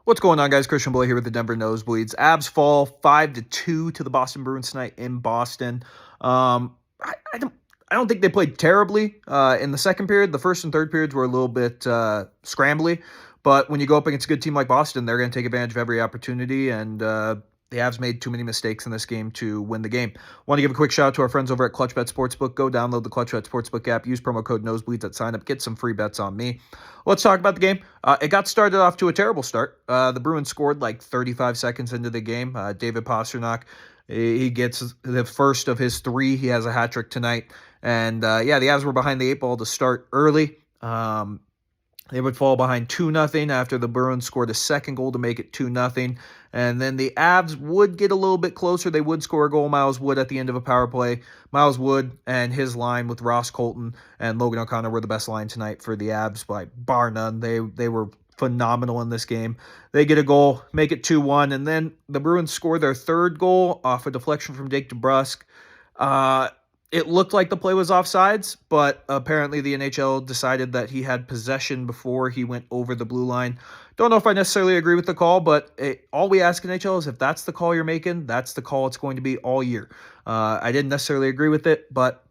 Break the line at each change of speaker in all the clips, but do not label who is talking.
What's going on, guys? Christian Boy here with the Denver Nosebleeds. Avs fall 5-2 to the Boston Bruins tonight in Boston. I don't think they played terribly in the second period. The first and third periods were a little bit scrambly, but when you go up against a good team like Boston, they're going to take advantage of every opportunity, and the Avs made too many mistakes in this game to win the game. Want to give a quick shout out to our friends over at ClutchBet Sportsbook. Go download the ClutchBet Sportsbook app. Use promo code Nosebleeds at sign up. Get some free bets on me. Let's talk about the game. It got started off to a terrible start. The Bruins scored like 35 seconds into the game. David Pastrnak, he gets the first of his three. He has a hat trick tonight. And the Avs were behind the eight ball to start early. They would fall behind 2-0 after the Bruins scored a second goal to make it 2-0. And then the Avs would get a little bit closer. They would score a goal. Miles Wood at the end of a power play. Miles Wood and his line with Ross Colton and Logan O'Connor were the best line tonight for the Avs by bar none. They were phenomenal in this game. They get a goal, make it 2-1, and then the Bruins score their third goal off a deflection from Jake DeBrusk. It looked like the play was offsides, but apparently the NHL decided that he had possession before he went over the blue line. Don't know if I necessarily agree with the call, but all we ask NHL is if that's the call you're making, that's the call it's going to be all year. I didn't necessarily agree with it, but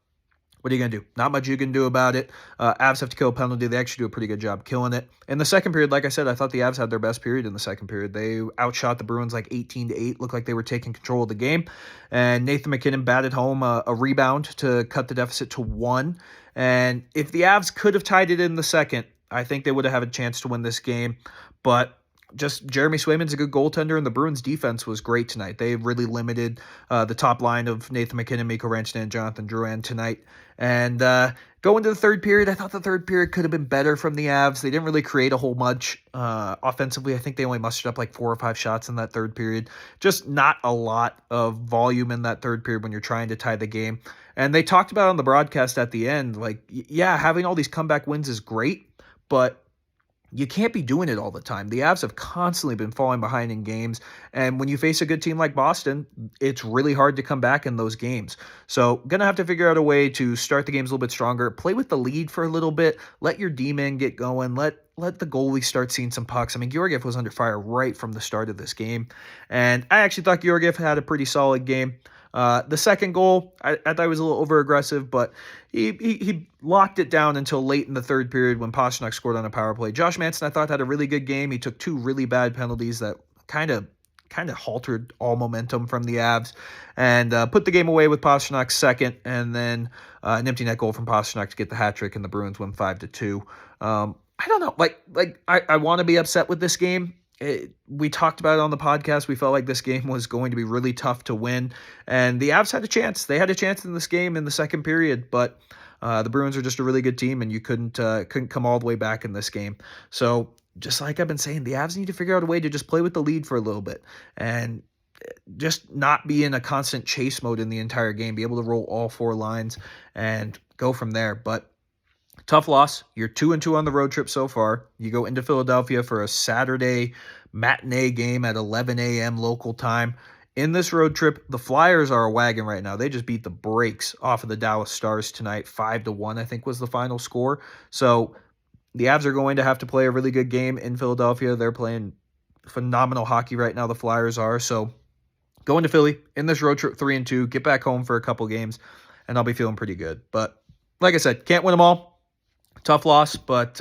what are you going to do? Not much you can do about it. Avs have to kill a penalty. They actually do a pretty good job killing it. In the second period, like I said, I thought the Avs had their best period in the second period. They outshot the Bruins like 18-8. Looked like they were taking control of the game. And Nathan MacKinnon batted home a rebound to cut the deficit to 1. And if the Avs could have tied it in the second, I think they would have had a chance to win this game. But just Jeremy Swayman's a good goaltender, and the Bruins' defense was great tonight. They really limited the top line of Nathan MacKinnon, Mikko Rantanen, and Jonathan Drouin tonight. And going to the third period, I thought the third period could have been better from the Avs. They didn't really create a whole much offensively. I think they only mustered up like 4 or 5 shots in that third period. Just not a lot of volume in that third period when you're trying to tie the game. And they talked about on the broadcast at the end, like, yeah, having all these comeback wins is great, but you can't be doing it all the time. The Avs have constantly been falling behind in games, and when you face a good team like Boston, it's really hard to come back in those games. So going to have to figure out a way to start the games a little bit stronger, play with the lead for a little bit, let your D-men get going, let the goalie start seeing some pucks. I mean, Georgiev was under fire right from the start of this game, and I actually thought Georgiev had a pretty solid game. The second goal, I thought he was a little over-aggressive, but he locked it down until late in the third period when Pastrnak scored on a power play. Josh Manson, I thought, had a really good game. He took 2 really bad penalties that kind of haltered all momentum from the Avs and put the game away with Pasternak's second, and then an empty net goal from Pastrnak to get the hat trick, and the Bruins win 5-2. I don't know. I want to be upset with this game. We talked about it on the podcast. We felt like this game was going to be really tough to win, and the Avs had a chance. They had a chance in this game in the second period, but the Bruins are just a really good team, and you couldn't come all the way back in this game. So just like I've been saying, the Avs need to figure out a way to just play with the lead for a little bit and just not be in a constant chase mode in the entire game, be able to roll all 4 lines and go from there. But tough loss. You're 2-2 on the road trip so far. You go into Philadelphia for a Saturday matinee game at 11 a.m. local time. In this road trip, the Flyers are a wagon right now. They just beat the brakes off of the Dallas Stars tonight. 5-1, I think, was the final score. So the Avs are going to have to play a really good game in Philadelphia. They're playing phenomenal hockey right now, the Flyers are. So going to Philly in this road trip 3-2, get back home for a couple games, and I'll be feeling pretty good. But like I said, can't win them all. Tough loss, but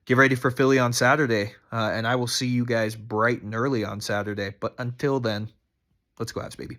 get ready for Philly on Saturday, and I will see you guys bright and early on Saturday. But until then, let's go Avs, baby.